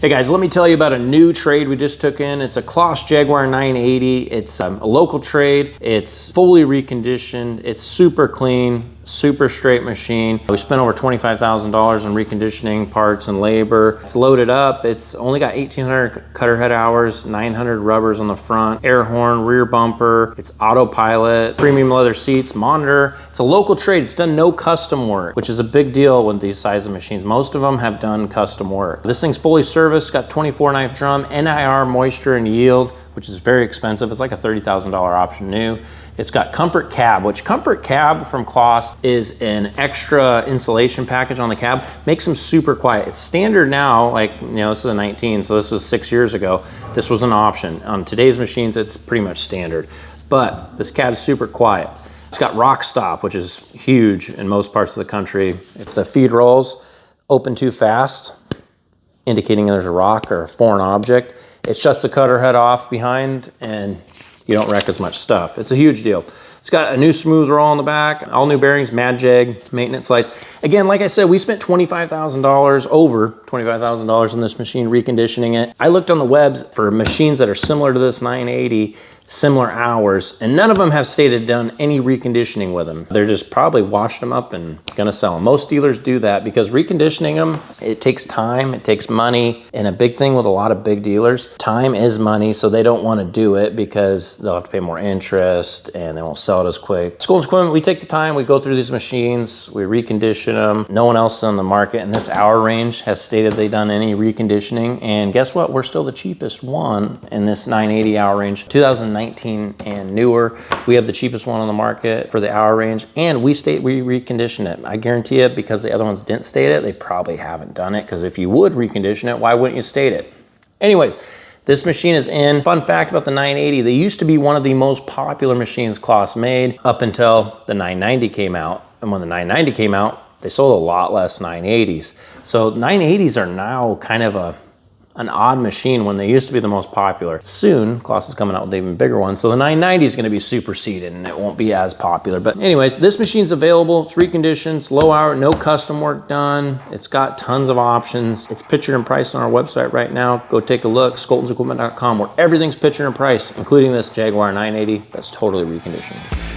Hey guys, let me tell you about a new trade we just took in. It's a Claas Jaguar 980. It's a local trade. It's fully reconditioned. It's super clean, super straight machine. We spent over $25,000 in reconditioning parts and labor. It's loaded up. It's only got 1,800 cutter head hours, 900 rubbers on the front, air horn, rear bumper. It's autopilot, premium leather seats, monitor. It's a local trade. It's done no custom work, which is a big deal with these size of machines. Most of them have done custom work. This thing's fully serviced. Got 24 knife drum, NIR moisture and yield, which is very expensive. It's like a $30,000 option new. It's got comfort cab, which comfort cab from Claas is an extra insulation package on the cab. Makes them super quiet. It's standard now, like, you know, this is a 19, so this was 6 years ago. This was an option. On today's machines, it's pretty much standard. But this cab's super quiet. It's got rock stop, which is huge in most parts of the country. If the feed rolls open too fast, indicating there's a rock or a foreign object, it shuts the cutter head off behind and you don't wreck as much stuff. It's a huge deal. It's got a new smooth roll on the back, all new bearings, Mad Jag, maintenance lights. Again, like I said, we spent $25,000, over $25,000 in this machine reconditioning it. I looked on the webs for machines that are similar to this 980, similar hours, and none of them have stated done any reconditioning with them. They're just probably washed them up and gonna sell them. Most dealers do that because reconditioning them, it takes time, it takes money, and a big thing with a lot of big dealers, time is money, so they don't wanna do it because they'll have to pay more interest and they won't sell it as quick. School Equipment, we take the time, we go through these machines, we recondition them. No one else on the market in this hour range has stated they've done any reconditioning, and guess what? We're still the cheapest one in this 980 hour range. 2019 and newer. We have the cheapest one on the market for the hour range, and we recondition it. I guarantee it, because the other ones didn't state it, they probably haven't done it, because if you would recondition it, why wouldn't you state it? Anyways, this machine is in. Fun fact about the 980, they used to be one of the most popular machines Claas made up until the 990 came out. And when the 990 came out, they sold a lot less 980s. So 980s are now kind of an odd machine when they used to be the most popular. Soon, Claas is coming out with an even bigger one, so the 990 is gonna be superseded and it won't be as popular. But anyways, this machine's available, it's reconditioned, it's low hour, no custom work done. It's got tons of options. It's pictured and priced on our website right now. Go take a look, skoltonsequipment.com, where everything's pictured and priced, including this Jaguar 980 that's totally reconditioned.